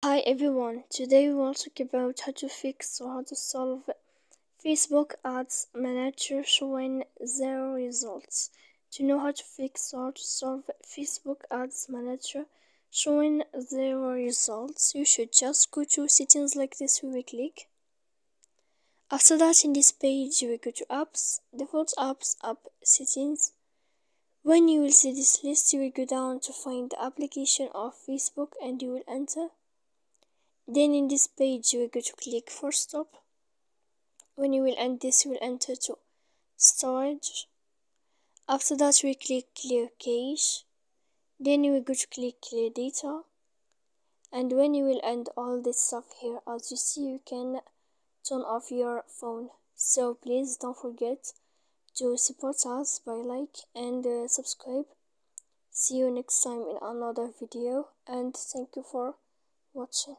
Hi everyone, today we will talk about how to fix or how to solve Facebook Ads Manager showing zero results. To know how to fix or how to solve Facebook Ads Manager showing zero results, you should just go to settings like this. We will click. After that, in this page, you will go to apps, default apps, app settings. When you will see this list, you will go down to find the application of Facebook and you will enter. Then in this page you will go to click for stop. When you will end this, you will enter to storage. After that we click clear cache. Then you will go to click clear data. And when you will end all this stuff here, as you see, you can turn off your phone. So please don't forget to support us by like and subscribe. See you next time in another video, and thank you for watching.